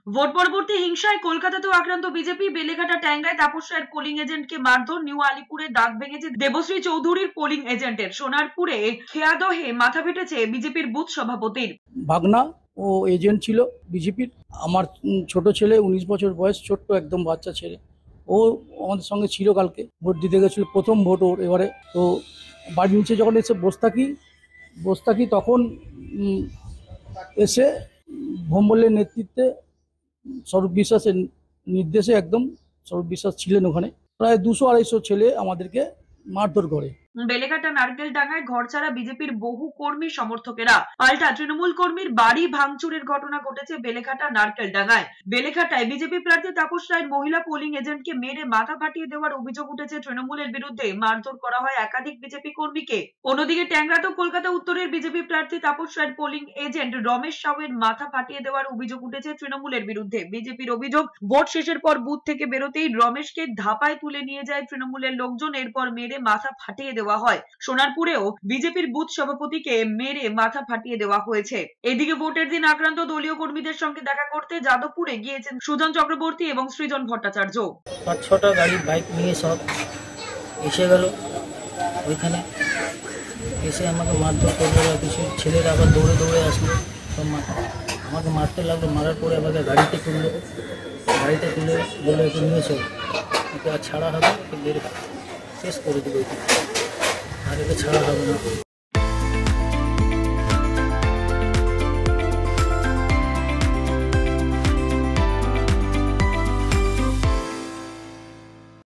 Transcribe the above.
Vote পরবর্তী হিংসায় কলকাতাতেও আক্রান্ত বিজেপি। বেলেঘাটা ট্যাংরায় তাপস রায়ের পোলিং এজেন্টকে মারধর। নিউ আলিপুরে দাঁত ভেঙেছে দেবশ্রী চৌধুরীর পোলিং এজেন্টের। সোনারপুরে খেয়াদহে মাথা ফেটেছে বিজেপির বুথ সভাপতির। ভাগনা ও এজেন্ট ছিল বিজেপির। আমার ছোট ছেলে 19 বছর বয়স, ছোট্ট একদম বাচ্চা ছেলে, ও আমাদের সঙ্গে ছিল। কালকে ভোট দিতে গেছিল, প্রথম ভোট ওর। এবারে তো বাড়ির নিচে যখন এসে বসে থাকি তখন এসে ভোমবলের নেতৃত্বে স্বরূপ বিশ্বাসের নির্দেশে, একদম স্বরূপ বিশ্বাস ছিলেন ওখানে, প্রায় 200-250 ছেলে আমাদেরকে মারধর করে। বেলেঘাটা নারকেলডাঙ্গায় ঘরছাড়া বিজেপির বহু কর্মী সমর্থকেরা। পাল্টা তৃণমূল কর্মীর বাড়ি ভাঙচুরের ঘটনা ঘটেছে বেলেঘাটা নারকেলডাঙ্গায়। বেলেঘাটায় বিজেপি প্রার্থী তাপস রায়ের মহিলা পোলিং এজেন্টকে মেরে মাথা ফাটিয়ে দেওয়ার অভিযোগ উঠেছে তৃণমূলের বিরুদ্ধে। মারধর করা হয় একাধিক বিজেপি কর্মীকে। অন্যদিকে ট্যাংরাত কলকাতা উত্তরের বিজেপি প্রার্থী তাপস রায়ের পোলিং এজেন্ট রমেশ সাউয়ের মাথা ফাটিয়ে দেওয়ার অভিযোগ উঠেছে তৃণমূলের বিরুদ্ধে। বিজেপির অভিযোগ, ভোট শেষের পর বুথ থেকে বেরোতেই রমেশকে ধাপায় তুলে নিয়ে যায় তৃণমূলের লোকজন, এরপর মেরে মাথা ফাটিয়ে দেওয়া হয়। সোনারপুরেও বিজেপির বুথ সভাপতিকে মেরে মাথা ফাটিয়ে দেওয়া হয়েছে। এদিকে ভোটের দিন আক্রান্ত দলীয় কর্মীদের সঙ্গে দেখা করতে যাদবপুরে গিয়েছেন সুজন চক্রবর্তী এবং সৃজন ভট্টাচার্য। 5-6টা গাড়ি বাইক নিয়ে সব এসে গেল ওইখানে। এসে আমাকে মারধর করলো, কিছু ছেলেরা আবার দৌড়ে দৌড়ে আসলো, সব আমাকে মারতে লাগলো। মারার পরে আমাকে গাড়িতে তুলে বলে একটু নিয়ে চল, ওকে আর ছাড়া হবে, ওকে মেরে শেষ করে দেবো, আর একে ছাড়া হবে না।